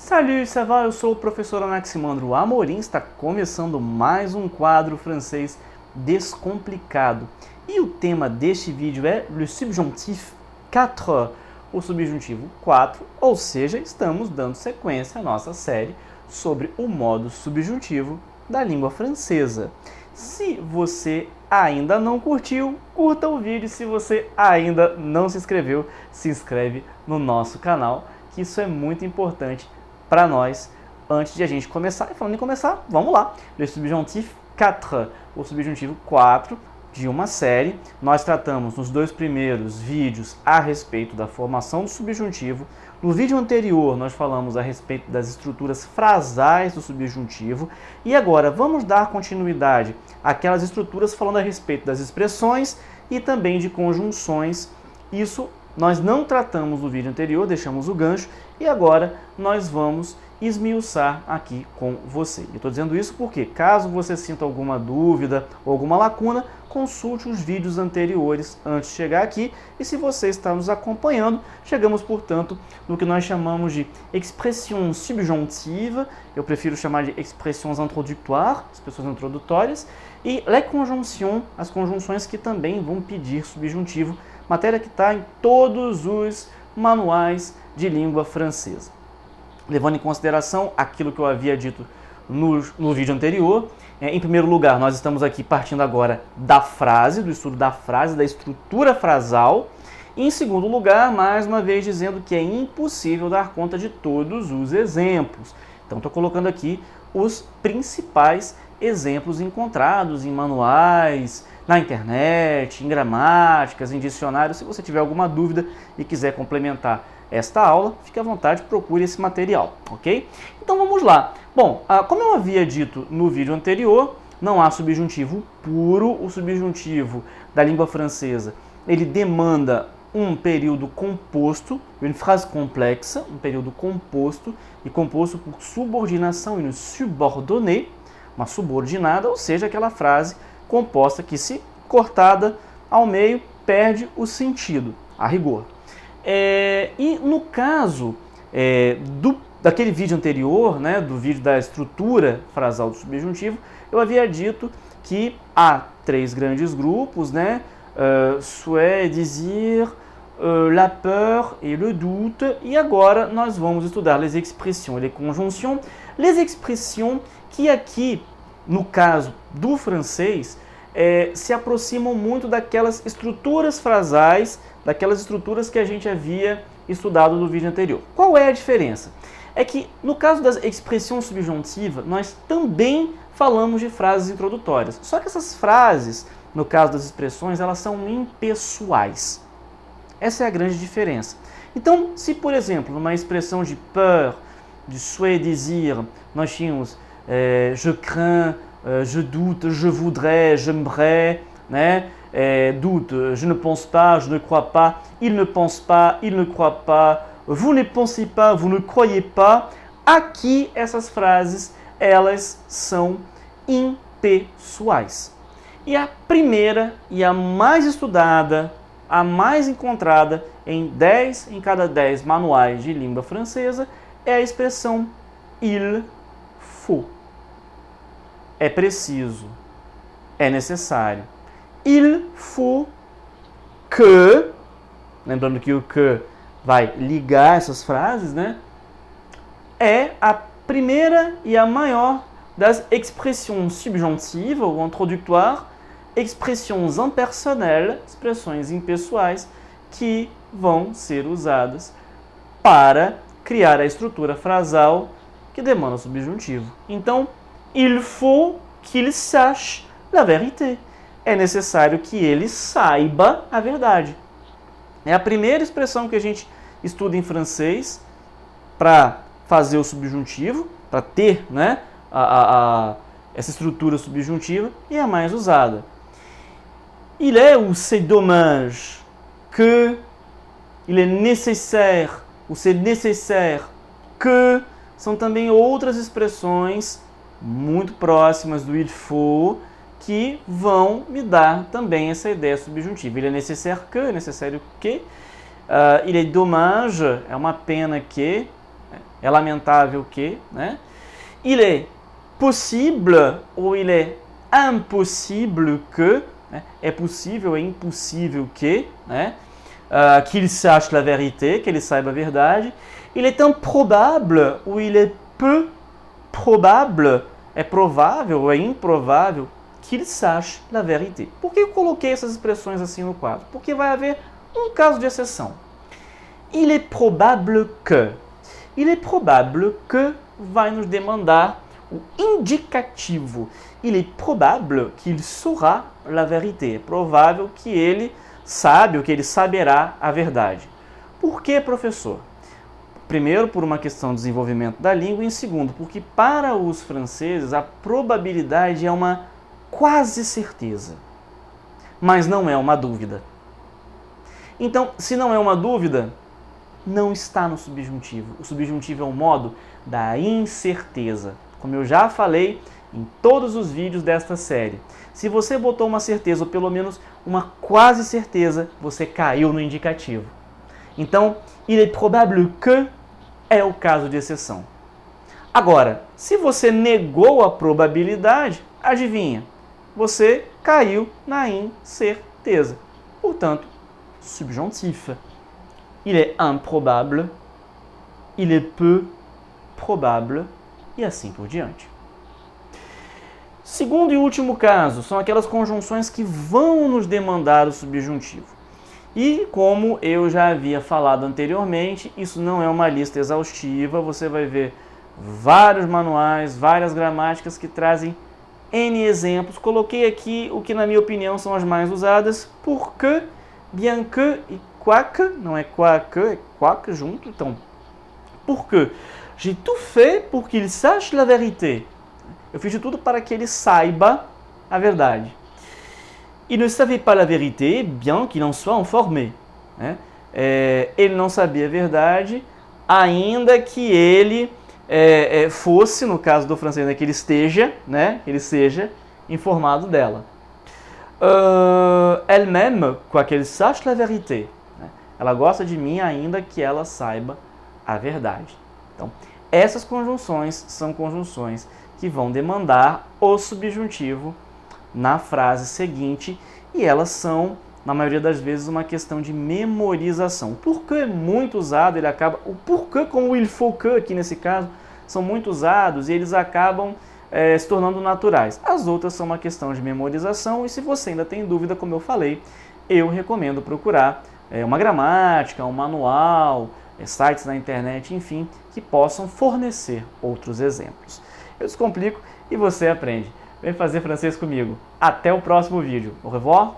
Salut, ça va? Eu sou o professor Anaximandro Amorim, está começando mais um quadro francês descomplicado. E o tema deste vídeo é le subjonctif 4, o subjuntivo 4, ou seja, estamos dando sequência à nossa série sobre o modo subjuntivo da língua francesa. Se você ainda não curtiu, curta o vídeo. Se você ainda não se inscreveu, se inscreve no nosso canal, que isso é muito importante para nós antes de a gente começar. E falando em começar, vamos lá. Le subjonctif 4, o subjuntivo 4 de uma série. Nós tratamos nos dois primeiros vídeos a respeito da formação do subjuntivo. No vídeo anterior, nós falamos a respeito das estruturas frasais do subjuntivo. E agora, vamos dar continuidade àquelas estruturas falando a respeito das expressões e também de conjunções. Isso nós não tratamos no vídeo anterior, deixamos o gancho. E agora, nós vamos esmiuçar aqui com você. Eu estou dizendo isso porque, caso você sinta alguma dúvida ou alguma lacuna, consulte os vídeos anteriores antes de chegar aqui. E se você está nos acompanhando, chegamos, portanto, no que nós chamamos de expression subjonctive. Eu prefiro chamar de expressions introductoires, expressões introdutórias. E les conjonctions, as conjunções que também vão pedir subjuntivo, matéria que está em todos os manuais de língua francesa. Levando em consideração aquilo que eu havia dito no vídeo anterior, em primeiro lugar, nós estamos aqui partindo agora da frase, do estudo da frase, da estrutura frasal. E em segundo lugar, mais uma vez dizendo que é impossível dar conta de todos os exemplos. Então, estou colocando aqui os principais exemplos encontrados em manuais, na internet, em gramáticas, em dicionários. Se você tiver alguma dúvida e quiser complementar esta aula, fique à vontade, procure esse material, ok? Então vamos lá. Bom, como eu havia dito no vídeo anterior, não há subjuntivo puro. O subjuntivo da língua francesa, ele demanda um período composto, une phrase complexe, um período composto, e composto por subordinação, une subordonnée, uma subordinada, ou seja, aquela frase composta que, se cortada ao meio, perde o sentido, a rigor. E no caso daquele vídeo anterior, né, do vídeo da estrutura frasal do subjuntivo, eu havia dito que há três grandes grupos, né, souhait, désir, la peur et le doute. E agora nós vamos estudar les expressions et les conjonctions. Les expressions que aqui, no caso do francês, se aproximam muito daquelas estruturas frasais, daquelas estruturas que a gente havia estudado no vídeo anterior. Qual é a diferença? É que no caso das expressões subjuntivas, nós também falamos de frases introdutórias. Só que essas frases, no caso das expressões, elas são impessoais. Essa é a grande diferença. Então, se por exemplo, numa expressão de peur, de souhait, désir, nós tínhamos je crains, je doute, je voudrais, j'aimerais, né? Doute, je ne pense pas, je ne crois pas, il ne pense pas, il ne croit pas, vous ne pensez pas, vous ne croyez pas. Aqui, essas frases, elas são impessoais. E a primeira e a mais estudada, a mais encontrada em 10 em cada 10 manuais de língua francesa é a expressão il faut. É preciso, é necessário. Il faut que, lembrando que o que vai ligar essas frases, né? É a primeira e a maior das expressões subjuntivas ou introductoires, expressões impersonnelles, expressões impessoais, que vão ser usadas para criar a estrutura frasal que demanda o subjuntivo. Então, il faut qu'il sache la vérité. É necessário que ele saiba a verdade. É a primeira expressão que a gente estuda em francês para fazer o subjuntivo, para ter, né, essa estrutura subjuntiva, e é a mais usada. Il est ou c'est dommage que, il est nécessaire ou c'est nécessaire que, são também outras expressões muito próximas do il faut, que vão me dar também essa ideia subjuntiva. Il est nécessaire que, é necessário que. Il est dommage, é uma pena que. É lamentável que, né? Il est possible ou il est impossible que, né? É possível, é impossível que, né? Qu'il sache la vérité, que ele saiba a verdade. Il est improbable ou il est peu probable, é provável ou é improvável qu'il sache la vérité. Por que eu coloquei essas expressões assim no quadro? Porque vai haver um caso de exceção. Il est probable que. Il est probable que vai nos demandar o indicativo. Il est probable qu'il saura la vérité. É provável que ele sabe ou que ele saberá a verdade. Por que, professor? Primeiro, por uma questão de desenvolvimento da língua, e em segundo, porque para os franceses a probabilidade é uma quase certeza, mas não é uma dúvida. Então, se não é uma dúvida, não está no subjuntivo. O subjuntivo é um modo da incerteza. Como eu já falei em todos os vídeos desta série, se você botou uma certeza ou pelo menos uma quase certeza, você caiu no indicativo. Então, il est probable que é o caso de exceção. Agora, se você negou a probabilidade, adivinha? Você caiu na incerteza. Portanto, subjonctif. Il est improbable, il est peu probable e assim por diante. Segundo e último caso, são aquelas conjunções que vão nos demandar o subjuntivo. E como eu já havia falado anteriormente, isso não é uma lista exaustiva, você vai ver vários manuais, várias gramáticas que trazem N exemplos. Coloquei aqui o que na minha opinião são as mais usadas, porque, bien que e quoique, não é quoique, é quoique junto, então, porque j'ai tout fait pour qu'il sache la vérité. Eu fiz de tudo para que ele saiba a verdade. Il ne savait pas la vérité, bien qu'il en soit informé. Né? Ele não sabia a verdade, ainda que ele fosse, no caso do francês, né, que ele esteja, né, que ele seja informado dela. Elle-même, quoiqu'elle sache la vérité. Né? Ela gosta de mim, ainda que ela saiba a verdade. Então, essas conjunções são conjunções que vão demandar o subjuntivo na frase seguinte, e elas são, na maioria das vezes, uma questão de memorização. O porquê é muito usado, ele acaba... O porquê com o il faut que, aqui nesse caso, são muito usados e eles acabam se tornando naturais. As outras são uma questão de memorização, e se você ainda tem dúvida, como eu falei, eu recomendo procurar uma gramática, um manual, sites na internet, enfim, que possam fornecer outros exemplos. Eu descomplico e você aprende. Vem fazer francês comigo. Até o próximo vídeo. Au revoir!